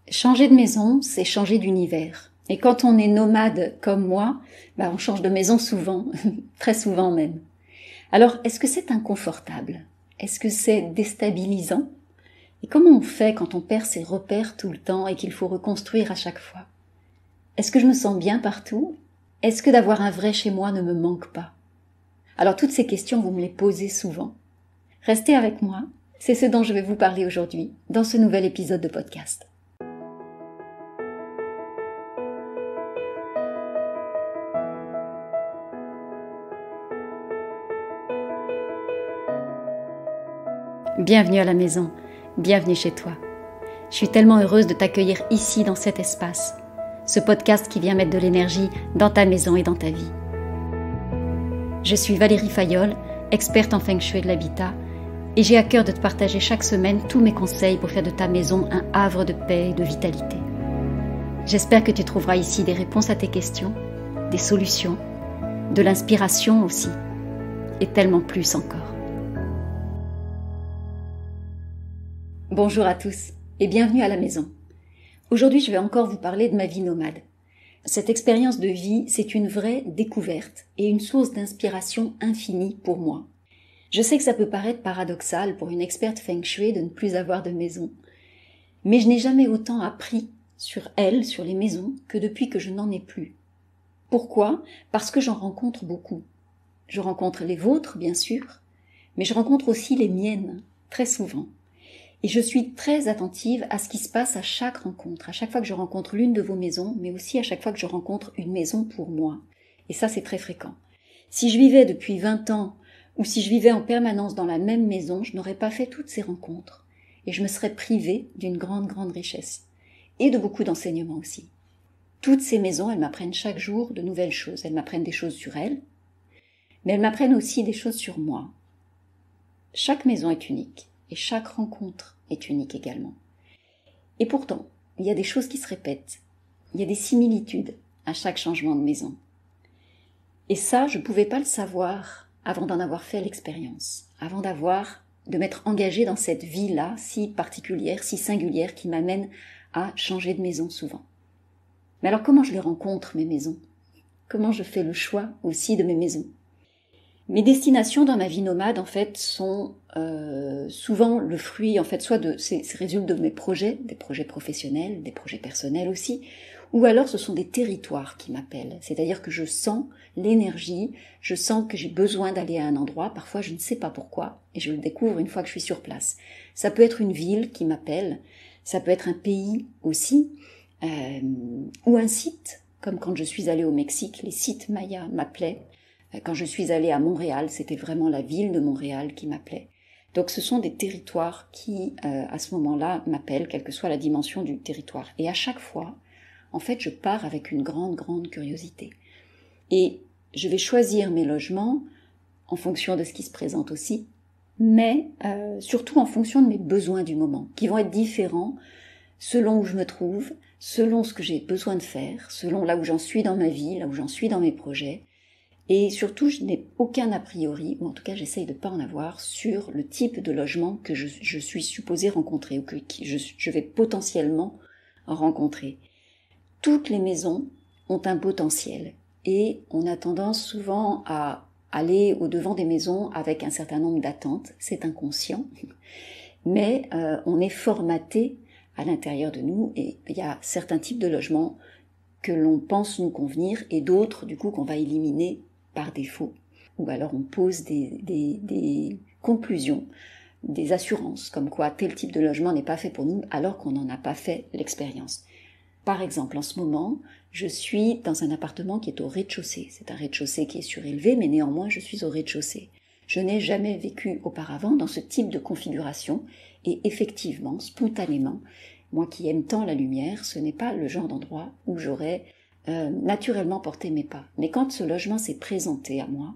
Changer de maison, c'est changer d'univers. Et quand on est nomade comme moi, on change de maison souvent, très souvent même. Alors, est-ce que c'est inconfortable? Est-ce que c'est déstabilisant? Et comment on fait quand on perd ses repères tout le temps et qu'il faut reconstruire à chaque fois? Est-ce que je me sens bien partout? Est-ce que d'avoir un vrai chez moi ne me manque pas? Alors toutes ces questions, vous me les posez souvent. Restez avec moi, c'est ce dont je vais vous parler aujourd'hui dans ce nouvel épisode de podcast. Bienvenue à la maison, bienvenue chez toi. Je suis tellement heureuse de t'accueillir ici dans cet espace, ce podcast qui vient mettre de l'énergie dans ta maison et dans ta vie. Je suis Valérie Fayolle, experte en Feng Shui de l'habitat, et j'ai à cœur de te partager chaque semaine tous mes conseils pour faire de ta maison un havre de paix et de vitalité. J'espère que tu trouveras ici des réponses à tes questions, des solutions, de l'inspiration aussi, et tellement plus encore. Bonjour à tous et bienvenue à la maison. Aujourd'hui, je vais encore vous parler de ma vie nomade. Cette expérience de vie, c'est une vraie découverte et une source d'inspiration infinie pour moi. Je sais que ça peut paraître paradoxal pour une experte Feng Shui de ne plus avoir de maison, mais je n'ai jamais autant appris sur elle, sur les maisons, que depuis que je n'en ai plus. Pourquoi ? Parce que j'en rencontre beaucoup. Je rencontre les vôtres, bien sûr, mais je rencontre aussi les miennes, très souvent. Et je suis très attentive à ce qui se passe à chaque rencontre, à chaque fois que je rencontre l'une de vos maisons, mais aussi à chaque fois que je rencontre une maison pour moi. Et ça, c'est très fréquent. Si je vivais depuis 20 ans, ou si je vivais en permanence dans la même maison, je n'aurais pas fait toutes ces rencontres. Et je me serais privée d'une grande, grande richesse. Et de beaucoup d'enseignements aussi. Toutes ces maisons, elles m'apprennent chaque jour de nouvelles choses. Elles m'apprennent des choses sur elles, mais elles m'apprennent aussi des choses sur moi. Chaque maison est unique. Et chaque rencontre est unique également. Et pourtant, il y a des choses qui se répètent. Il y a des similitudes à chaque changement de maison. Et ça, je ne pouvais pas le savoir avant d'en avoir fait l'expérience, avant de m'être engagée dans cette vie-là, si particulière, si singulière, qui m'amène à changer de maison souvent. Mais alors comment je les rencontre, mes maisons? Comment je fais le choix aussi de mes maisons? Mes destinations dans ma vie nomade, en fait, sont souvent le fruit, en fait, soit c'est résulte de mes projets, des projets professionnels, des projets personnels aussi, ou alors ce sont des territoires qui m'appellent. C'est-à-dire que je sens l'énergie, je sens que j'ai besoin d'aller à un endroit, parfois je ne sais pas pourquoi, et je le découvre une fois que je suis sur place. Ça peut être une ville qui m'appelle, ça peut être un pays aussi, ou un site, comme quand je suis allée au Mexique, les sites mayas m'appelaient. Quand je suis allée à Montréal, c'était vraiment la ville de Montréal qui m'appelait. Donc ce sont des territoires qui, à ce moment-là, m'appellent, quelle que soit la dimension du territoire. Et à chaque fois, en fait, je pars avec une grande, grande curiosité. Et je vais choisir mes logements en fonction de ce qui se présente aussi, mais surtout en fonction de mes besoins du moment, qui vont être différents selon où je me trouve, selon ce que j'ai besoin de faire, selon là où j'en suis dans ma vie, là où j'en suis dans mes projets. Et surtout, je n'ai aucun a priori, ou en tout cas j'essaye de ne pas en avoir, sur le type de logement que je suis supposée rencontrer, ou que je vais potentiellement rencontrer. Toutes les maisons ont un potentiel, et on a tendance souvent à aller au-devant des maisons avec un certain nombre d'attentes, c'est inconscient, mais on est formaté à l'intérieur de nous, et il y a certains types de logements que l'on pense nous convenir, et d'autres, du coup, qu'on va éliminer par défaut, ou alors on pose des conclusions, des assurances, comme quoi tel type de logement n'est pas fait pour nous, alors qu'on n'en a pas fait l'expérience. Par exemple, en ce moment, je suis dans un appartement qui est au rez-de-chaussée. C'est un rez-de-chaussée qui est surélevé, mais néanmoins, je suis au rez-de-chaussée. Je n'ai jamais vécu auparavant dans ce type de configuration, et effectivement, spontanément, moi qui aime tant la lumière, ce n'est pas le genre d'endroit où j'aurais naturellement porté mes pas. Mais quand ce logement s'est présenté à moi,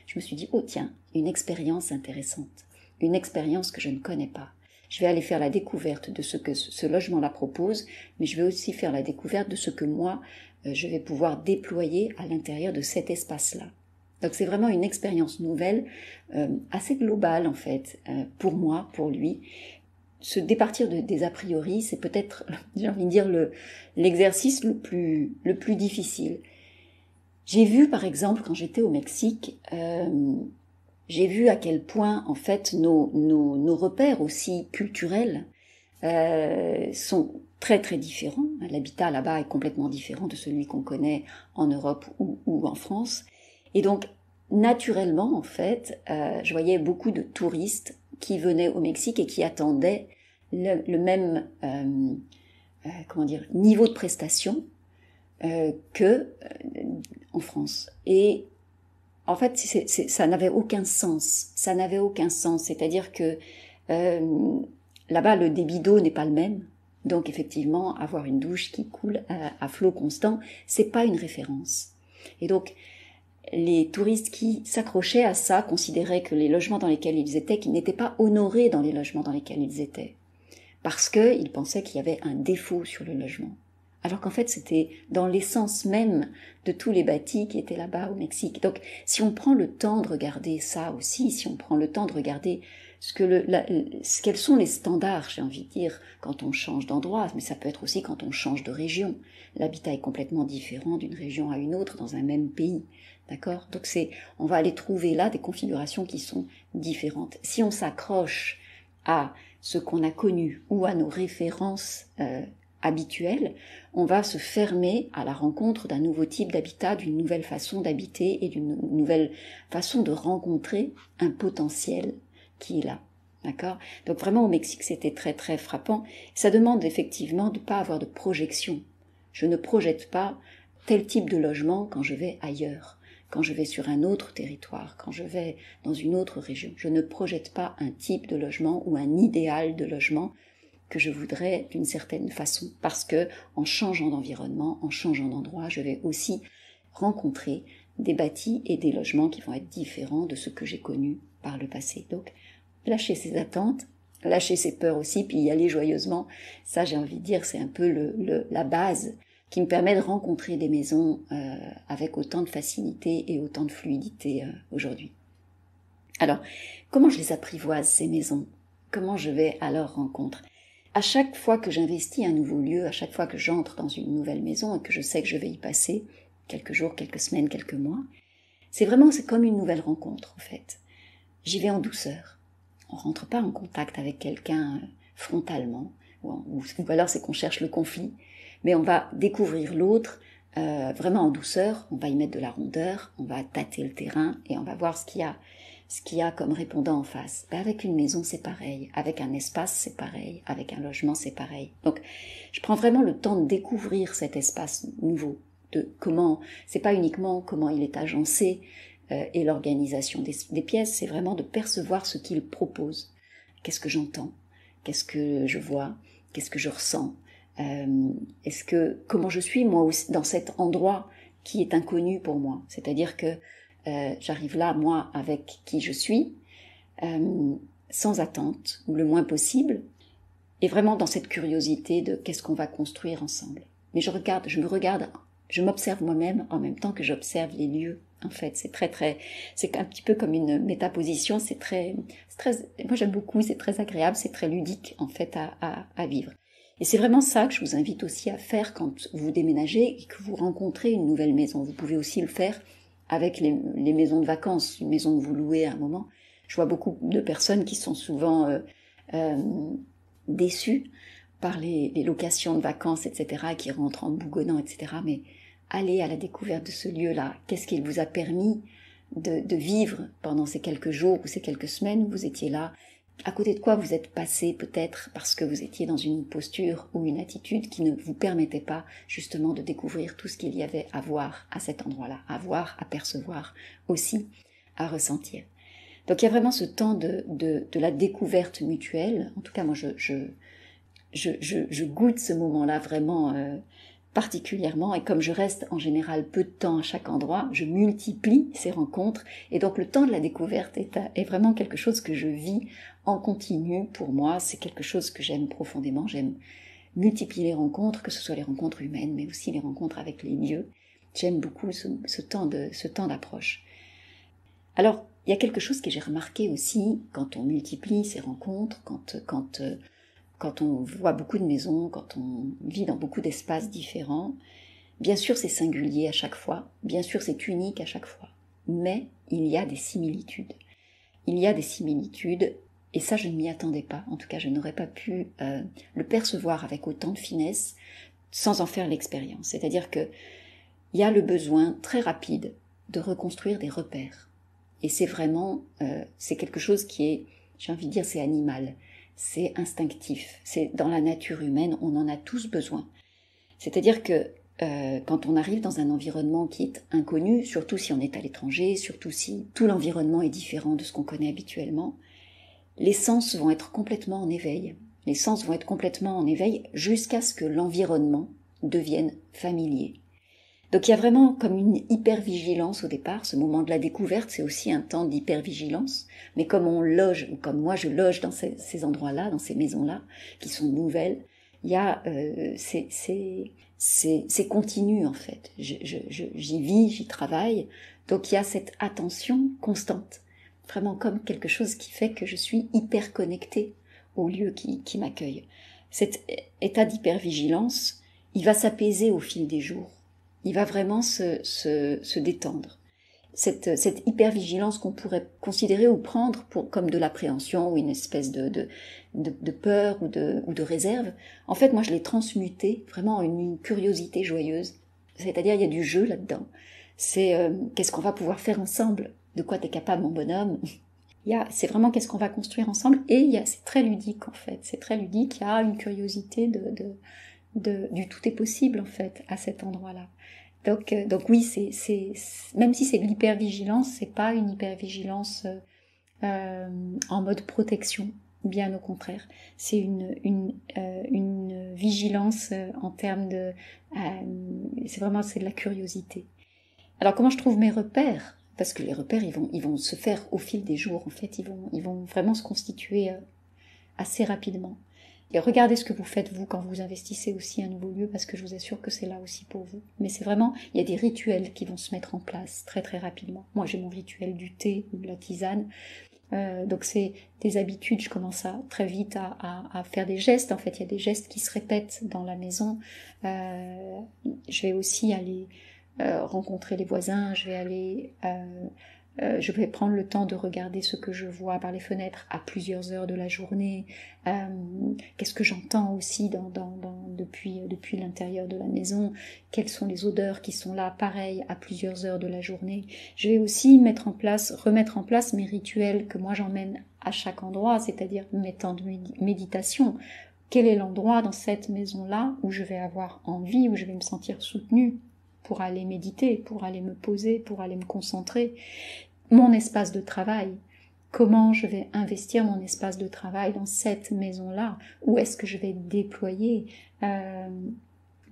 je me suis dit, oh tiens, une expérience intéressante, une expérience que je ne connais pas. Je vais aller faire la découverte de ce que ce logement-là propose, mais je vais aussi faire la découverte de ce que moi, je vais pouvoir déployer à l'intérieur de cet espace-là. Donc c'est vraiment une expérience nouvelle, assez globale en fait, pour moi, pour lui, se départir des a priori, c'est peut-être, j'ai envie de dire, l'exercice le plus difficile. J'ai vu, par exemple, quand j'étais au Mexique, j'ai vu à quel point, en fait, nos repères aussi culturels sont très très différents. L'habitat là-bas est complètement différent de celui qu'on connaît en Europe ou en France. Et donc, naturellement, en fait, je voyais beaucoup de touristes qui venaient au Mexique et qui attendaient le même niveau de prestation que en France. Et en fait, ça n'avait aucun sens. Ça n'avait aucun sens. C'est-à-dire que là-bas, le débit d'eau n'est pas le même. Donc, effectivement, avoir une douche qui coule à flot constant, c'est pas une référence. Et donc, les touristes qui s'accrochaient à ça considéraient que les logements dans lesquels ils étaient, qu'ils n'étaient pas honorés dans les logements dans lesquels ils étaient. Parce qu'ils pensaient qu'il y avait un défaut sur le logement. Alors qu'en fait, c'était dans l'essence même de tous les bâtis qui étaient là-bas au Mexique. Donc, si on prend le temps de regarder ça aussi, si on prend le temps de regarder quels sont les standards, j'ai envie de dire, quand on change d'endroit, mais ça peut être aussi quand on change de région. L'habitat est complètement différent d'une région à une autre dans un même pays. D'accord? Donc on va aller trouver là des configurations qui sont différentes. Si on s'accroche à ce qu'on a connu ou à nos références habituelles, on va se fermer à la rencontre d'un nouveau type d'habitat, d'une nouvelle façon d'habiter et d'une nouvelle façon de rencontrer un potentiel qui est là. D'accord? Donc vraiment au Mexique, c'était très très frappant. Ça demande effectivement de ne pas avoir de projection. Je ne projette pas tel type de logement quand je vais ailleurs, quand je vais sur un autre territoire, quand je vais dans une autre région. Je ne projette pas un type de logement ou un idéal de logement que je voudrais d'une certaine façon, parce que en changeant d'environnement, en changeant d'endroit, je vais aussi rencontrer des bâtis et des logements qui vont être différents de ce que j'ai connu par le passé. Donc, lâcher ses attentes, lâcher ses peurs aussi, puis y aller joyeusement, ça j'ai envie de dire, c'est un peu la base qui me permet de rencontrer des maisons avec autant de facilité et autant de fluidité aujourd'hui. Alors, comment je les apprivoise, ces maisons? Comment je vais à leur rencontre? À chaque fois que j'investis un nouveau lieu, à chaque fois que j'entre dans une nouvelle maison et que je sais que je vais y passer quelques jours, quelques semaines, quelques mois, c'est comme une nouvelle rencontre en fait. J'y vais en douceur. On rentre pas en contact avec quelqu'un frontalement, ou alors c'est qu'on cherche le conflit, mais on va découvrir l'autre vraiment en douceur, on va y mettre de la rondeur, on va tâter le terrain et on va voir ce qu'il y a comme répondant en face. Avec une maison, c'est pareil. Avec un espace, c'est pareil. Avec un logement, c'est pareil. Donc, je prends vraiment le temps de découvrir cet espace nouveau. C'est pas uniquement comment il est agencé et l'organisation des pièces, c'est vraiment de percevoir ce qu'il propose. Qu'est-ce que j'entends? Qu'est-ce que je vois? Qu'est-ce que je ressens? Comment je suis moi aussi dans cet endroit qui est inconnu pour moi? C'est-à-dire que j'arrive là, moi, avec qui je suis, sans attente, ou le moins possible, et vraiment dans cette curiosité de qu'est-ce qu'on va construire ensemble. Mais je m'observe moi-même en même temps que j'observe les lieux. En fait, c'est un petit peu comme une métaposition, moi j'aime beaucoup, c'est très agréable, c'est très ludique, en fait, à vivre. Et c'est vraiment ça que je vous invite aussi à faire quand vous déménagez et que vous rencontrez une nouvelle maison. Vous pouvez aussi le faire avec les maisons de vacances, une maison que vous louez à un moment. Je vois beaucoup de personnes qui sont souvent déçues par les locations de vacances, etc., qui rentrent en bougonnant, etc. Mais allez à la découverte de ce lieu-là. Qu'est-ce qu'il vous a permis de vivre pendant ces quelques jours ou ces quelques semaines où vous étiez là? À côté de quoi vous êtes passé peut-être parce que vous étiez dans une posture ou une attitude qui ne vous permettait pas justement de découvrir tout ce qu'il y avait à voir à cet endroit-là, à voir, à percevoir aussi, à ressentir. Donc il y a vraiment ce temps de la découverte mutuelle. En tout cas, moi je goûte ce moment-là vraiment particulièrement, et comme je reste en général peu de temps à chaque endroit, je multiplie ces rencontres, et donc le temps de la découverte est vraiment quelque chose que je vis en continu. Pour moi, c'est quelque chose que j'aime profondément. J'aime multiplier les rencontres, que ce soit les rencontres humaines, mais aussi les rencontres avec les lieux. J'aime beaucoup ce temps d'approche. Alors, il y a quelque chose que j'ai remarqué aussi quand on multiplie ces rencontres, quand quand on voit beaucoup de maisons, quand on vit dans beaucoup d'espaces différents, bien sûr c'est singulier à chaque fois, bien sûr c'est unique à chaque fois, mais il y a des similitudes. Il y a des similitudes, et ça je ne m'y attendais pas, en tout cas je n'aurais pas pu le percevoir avec autant de finesse sans en faire l'expérience. C'est-à-dire qu'il y a le besoin très rapide de reconstruire des repères. Et c'est vraiment, c'est quelque chose qui est, j'ai envie de dire, c'est animal, c'est instinctif, c'est dans la nature humaine, on en a tous besoin. C'est-à-dire que quand on arrive dans un environnement qui est inconnu, surtout si on est à l'étranger, surtout si tout l'environnement est différent de ce qu'on connaît habituellement, les sens vont être complètement en éveil. Les sens vont être complètement en éveil jusqu'à ce que l'environnement devienne familier. Donc il y a vraiment comme une hypervigilance au départ. Ce moment de la découverte, c'est aussi un temps d'hypervigilance. Mais comme on loge, ou comme moi je loge dans ces endroits-là, dans ces maisons-là, qui sont nouvelles, il y a c'est continu en fait. J'y vis, j'y travaille. Donc il y a cette attention constante. Vraiment comme quelque chose qui fait que je suis hyper connectée au lieu qui m'accueille. Cet état d'hypervigilance, il va s'apaiser au fil des jours. Il va vraiment se détendre. Cette hypervigilance qu'on pourrait considérer ou prendre comme de l'appréhension ou une espèce de peur ou de réserve, en fait, moi, je l'ai transmutée vraiment en une curiosité joyeuse. C'est-à-dire, il y a du jeu là-dedans. C'est qu'est-ce qu'on va pouvoir faire ensemble? De quoi t'es capable, mon bonhomme? C'est vraiment qu'est-ce qu'on va construire ensemble, et c'est très ludique, en fait. C'est très ludique, il y a une curiosité du tout est possible, en fait, à cet endroit-là. Donc oui, même si c'est de l'hypervigilance, c'est pas une hypervigilance en mode protection, bien au contraire. C'est une vigilance en termes c'est de la curiosité. Alors comment je trouve mes repères? Parce que les repères, ils vont se faire au fil des jours, en fait, ils vont vraiment se constituer assez rapidement. Et regardez ce que vous faites, vous, quand vous investissez aussi un nouveau lieu, parce que je vous assure que c'est là aussi pour vous. Mais c'est vraiment, il y a des rituels qui vont se mettre en place très très rapidement. Moi, j'ai mon rituel du thé ou de la tisane. Donc c'est des habitudes, je commence très vite à faire des gestes. En fait, il y a des gestes qui se répètent dans la maison. Je vais aussi aller rencontrer les voisins, je vais prendre le temps de regarder ce que je vois par les fenêtres à plusieurs heures de la journée. Qu'est-ce que j'entends aussi depuis l'intérieur de la maison? Quelles sont les odeurs qui sont là, pareil, à plusieurs heures de la journée? Je vais aussi remettre en place mes rituels que moi j'emmène à chaque endroit, c'est-à-dire mes temps de méditation. Quel est l'endroit dans cette maison-là où je vais avoir envie, où je vais me sentir soutenue pour aller méditer, pour aller me poser, pour aller me concentrer? Mon espace de travail, comment je vais investir mon espace de travail dans cette maison-là? Où est-ce que je vais déployer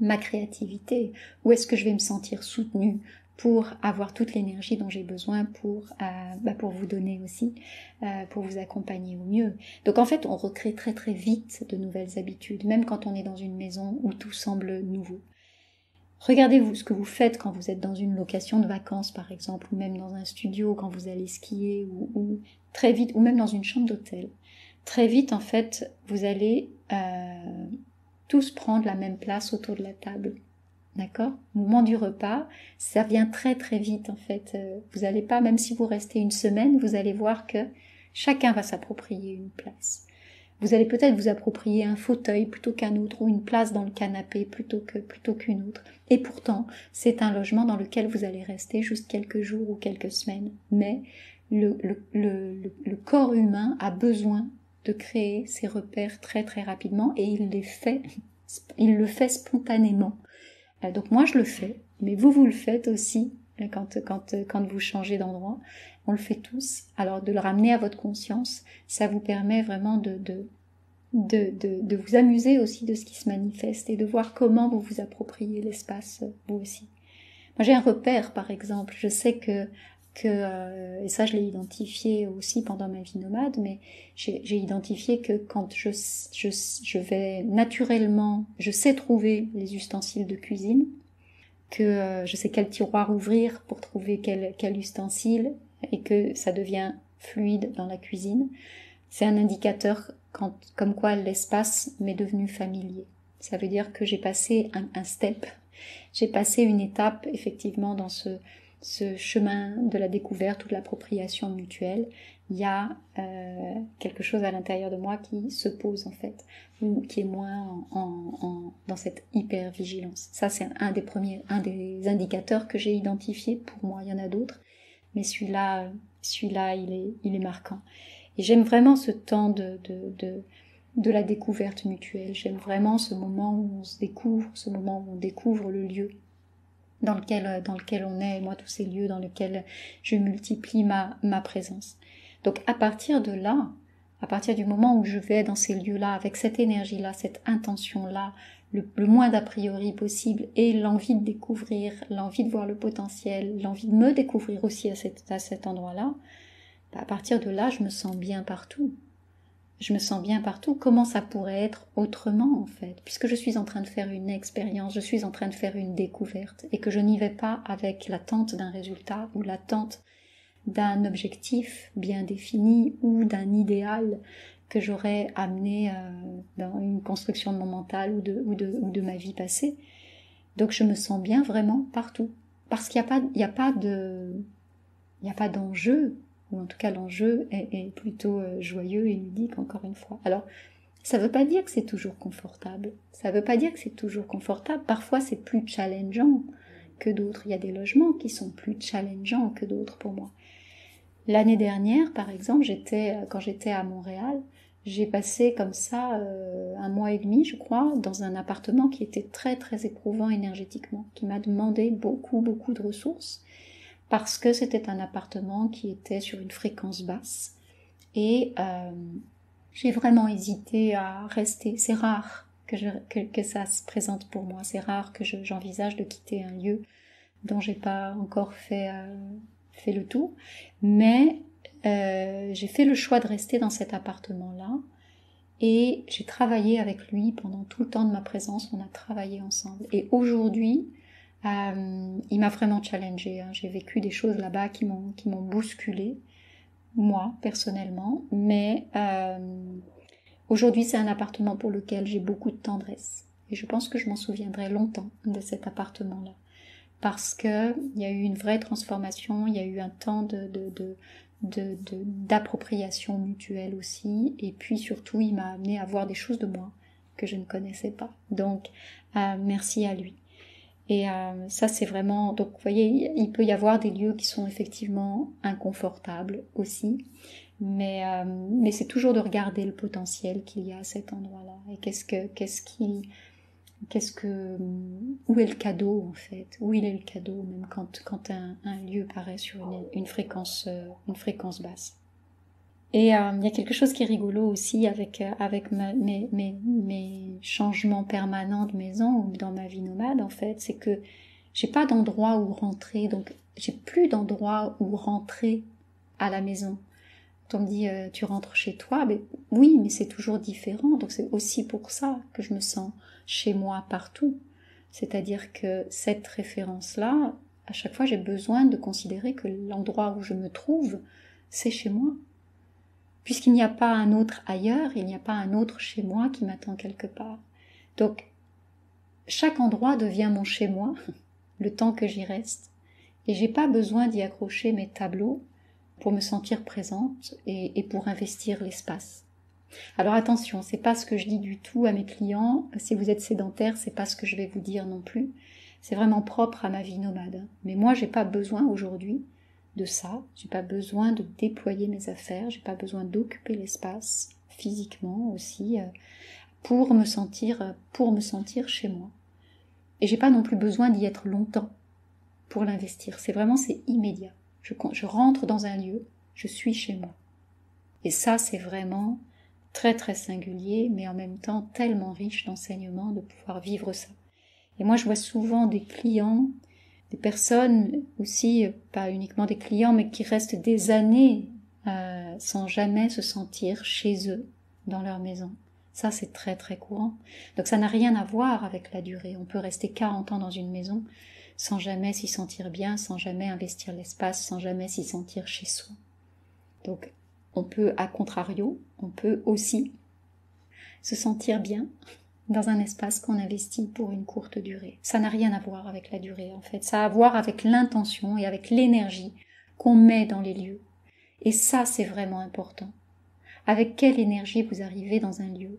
ma créativité? Où est-ce que je vais me sentir soutenue pour avoir toute l'énergie dont j'ai besoin pour vous donner aussi, pour vous accompagner au mieux? Donc en fait, on recrée très très vite de nouvelles habitudes, même quand on est dans une maison où tout semble nouveau. Regardez ce que vous faites quand vous êtes dans une location de vacances, par exemple, ou même dans un studio, quand vous allez skier, ou très vite, ou même dans une chambre d'hôtel. Très vite, en fait, vous allez tous prendre la même place autour de la table. D'accord? Au moment du repas, ça vient très très vite, en fait. Vous n'allez pas, même si vous restez une semaine, vous allez voir que chacun va s'approprier une place. Vous allez peut-être vous approprier un fauteuil plutôt qu'un autre, ou une place dans le canapé plutôt qu'une autre. Et pourtant, c'est un logement dans lequel vous allez rester juste quelques jours ou quelques semaines. Mais le corps humain a besoin de créer ses repères très très rapidement, et il le fait spontanément. Donc moi je le fais, mais vous le faites aussi quand vous changez d'endroit. On le fait tous. Alors de le ramener à votre conscience, ça vous permet vraiment de vous amuser aussi de ce qui se manifeste, et de voir comment vous vous appropriez l'espace vous aussi. Moi j'ai un repère, par exemple. Je sais que et ça je l'ai identifié aussi pendant ma vie nomade, mais j'ai identifié que quand je vais naturellement, je sais trouver les ustensiles de cuisine, que je sais quel tiroir ouvrir pour trouver quel ustensile, et que ça devient fluide dans la cuisine. C'est un indicateur comme quoi l'espace m'est devenu familier. Ça veut dire que j'ai passé un step, j'ai passé une étape effectivement dans ce chemin de la découverte ou de l'appropriation mutuelle. Il y a quelque chose à l'intérieur de moi qui se pose en fait, ou qui est moins dans cette hyper-vigilance. Ça c'est un des indicateurs que j'ai identifié pour moi. Il y en a d'autres, mais celui-là il est marquant. Et j'aime vraiment ce temps de la découverte mutuelle. J'aime vraiment ce moment où on se découvre, ce moment où on découvre le lieu dans lequel on est, et moi tous ces lieux dans lesquels je multiplie ma présence. Donc à partir de là, à partir du moment où je vais dans ces lieux-là, avec cette énergie-là, cette intention-là, le moins d'a priori possible, et l'envie de découvrir, l'envie de voir le potentiel, l'envie de me découvrir aussi à cet endroit-là, à partir de là, je me sens bien partout. Je me sens bien partout. Comment ça pourrait être autrement, en fait? Puisque je suis en train de faire une expérience, je suis en train de faire une découverte, et que je n'y vais pas avec l'attente d'un résultat ou l'attente d'un objectif bien défini ou d'un idéal que j'aurais amené dans une construction de mon mental ou de ma vie passée. Donc je me sens bien vraiment partout. Parce qu'il n'y a pas d'enjeu, ou en tout cas l'enjeu est plutôt joyeux et ludique, encore une fois. Alors, ça ne veut pas dire que c'est toujours confortable. Ça ne veut pas dire que c'est toujours confortable. Parfois, c'est plus challengeant que d'autres. Il y a des logements qui sont plus challengeants que d'autres pour moi. L'année dernière, par exemple, quand j'étais à Montréal, j'ai passé comme ça 1 mois et demi, je crois, dans un appartement qui était très très éprouvant énergétiquement, qui m'a demandé beaucoup beaucoup de ressources, parce que c'était un appartement qui était sur une fréquence basse. Et j'ai vraiment hésité à rester. C'est rare que ça se présente pour moi. C'est rare que j'envisage de quitter un lieu dont j'ai pas encore fait le tour. Mais j'ai fait le choix de rester dans cet appartement-là. Et j'ai travaillé avec lui pendant tout le temps de ma présence. On a travaillé ensemble. Et aujourd'hui, il m'a vraiment challengée. Hein. J'ai vécu des choses là-bas qui m'ont bousculée, moi personnellement, mais aujourd'hui c'est un appartement pour lequel j'ai beaucoup de tendresse. Et je pense que je m'en souviendrai longtemps de cet appartement-là. Parce qu'il y a eu une vraie transformation, il y a eu un temps d'appropriation mutuelle aussi. Et puis surtout, il m'a amené à voir des choses de moi que je ne connaissais pas. Donc, merci à lui. Et ça c'est vraiment, donc vous voyez, il peut y avoir des lieux qui sont effectivement inconfortables aussi, mais c'est toujours de regarder le potentiel qu'il y a à cet endroit-là, et où est le cadeau en fait, où il est le cadeau même quand un lieu paraît sur une fréquence basse. Et il y a quelque chose qui est rigolo aussi avec mes changements permanents de maison ou dans ma vie nomade en fait, c'est que j'ai pas d'endroit où rentrer, donc j'ai plus d'endroit où rentrer à la maison. Quand on me dit tu rentres chez toi, ben oui, mais c'est toujours différent, donc c'est aussi pour ça que je me sens chez moi partout. C'est-à-dire que cette référence-là, à chaque fois j'ai besoin de considérer que l'endroit où je me trouve, c'est chez moi. Puisqu'il n'y a pas un autre ailleurs, il n'y a pas un autre chez moi qui m'attend quelque part. Donc, chaque endroit devient mon chez moi, le temps que j'y reste. Et j'ai pas besoin d'y accrocher mes tableaux pour me sentir présente et pour investir l'espace. Alors attention, c'est pas ce que je dis du tout à mes clients. Si vous êtes sédentaire, c'est pas ce que je vais vous dire non plus. C'est vraiment propre à ma vie nomade. Mais moi, j'ai pas besoin aujourd'hui de ça, j'ai pas besoin de déployer mes affaires, j'ai pas besoin d'occuper l'espace physiquement aussi pour me sentir chez moi. Et j'ai pas non plus besoin d'y être longtemps pour l'investir. C'est immédiat. Je rentre dans un lieu, je suis chez moi. Et ça, c'est vraiment très très singulier, mais en même temps tellement riche d'enseignements de pouvoir vivre ça. Et moi, je vois souvent des clients, des personnes aussi, pas uniquement des clients, mais qui restent des années sans jamais se sentir chez eux, dans leur maison. Ça, c'est très très courant. Donc ça n'a rien à voir avec la durée. On peut rester 40 ans dans une maison sans jamais s'y sentir bien, sans jamais investir l'espace, sans jamais s'y sentir chez soi. Donc on peut, à contrario, on peut aussi se sentir bien dans un espace qu'on investit pour une courte durée. Ça n'a rien à voir avec la durée en fait, ça a à voir avec l'intention et avec l'énergie qu'on met dans les lieux. Et ça, c'est vraiment important. Avec quelle énergie vous arrivez dans un lieu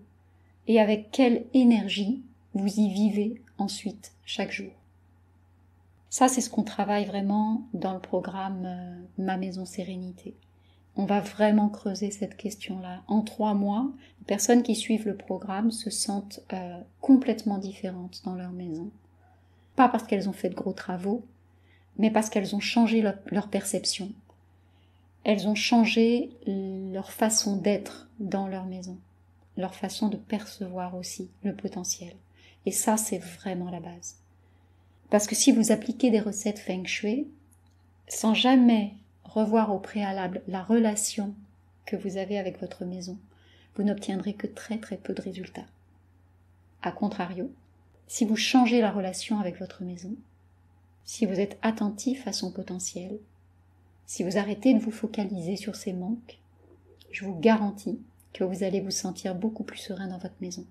et avec quelle énergie vous y vivez ensuite chaque jour. Ça, c'est ce qu'on travaille vraiment dans le programme Ma Maison Sérénité. On va vraiment creuser cette question-là. En 3 mois, les personnes qui suivent le programme se sentent complètement différentes dans leur maison. Pas parce qu'elles ont fait de gros travaux, mais parce qu'elles ont changé leur perception. Elles ont changé leur façon d'être dans leur maison, leur façon de percevoir aussi le potentiel. Et ça, c'est vraiment la base. Parce que si vous appliquez des recettes Feng Shui, sans jamais revoir au préalable la relation que vous avez avec votre maison, vous n'obtiendrez que très très peu de résultats. A contrario, si vous changez la relation avec votre maison, si vous êtes attentif à son potentiel, si vous arrêtez de vous focaliser sur ses manques, je vous garantis que vous allez vous sentir beaucoup plus serein dans votre maison.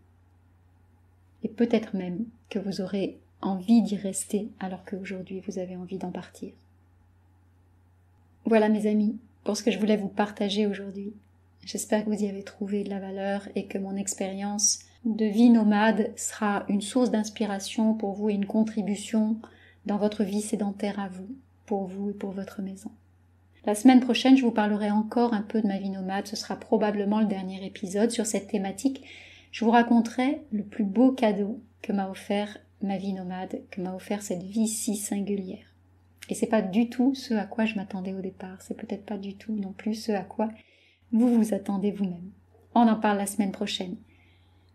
Et peut-être même que vous aurez envie d'y rester alors qu'aujourd'hui vous avez envie d'en partir. Voilà mes amis, pour ce que je voulais vous partager aujourd'hui. J'espère que vous y avez trouvé de la valeur et que mon expérience de vie nomade sera une source d'inspiration pour vous et une contribution dans votre vie sédentaire à vous, pour vous et pour votre maison. La semaine prochaine, je vous parlerai encore un peu de ma vie nomade. Ce sera probablement le dernier épisode sur cette thématique. Je vous raconterai le plus beau cadeau que m'a offert ma vie nomade, que m'a offert cette vie si singulière. Et c'est pas du tout ce à quoi je m'attendais au départ. C'est peut-être pas du tout non plus ce à quoi vous vous attendez vous-même. On en parle la semaine prochaine.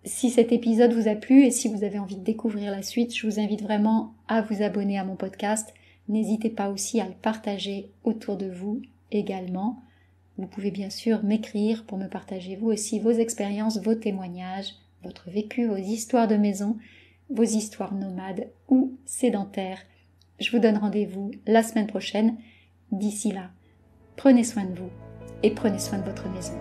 Si cet épisode vous a plu et si vous avez envie de découvrir la suite, je vous invite vraiment à vous abonner à mon podcast. N'hésitez pas aussi à le partager autour de vous également. Vous pouvez bien sûr m'écrire pour me partager vous aussi vos expériences, vos témoignages, votre vécu, vos histoires de maison, vos histoires nomades ou sédentaires. Je vous donne rendez-vous la semaine prochaine. D'ici là, prenez soin de vous et prenez soin de votre maison.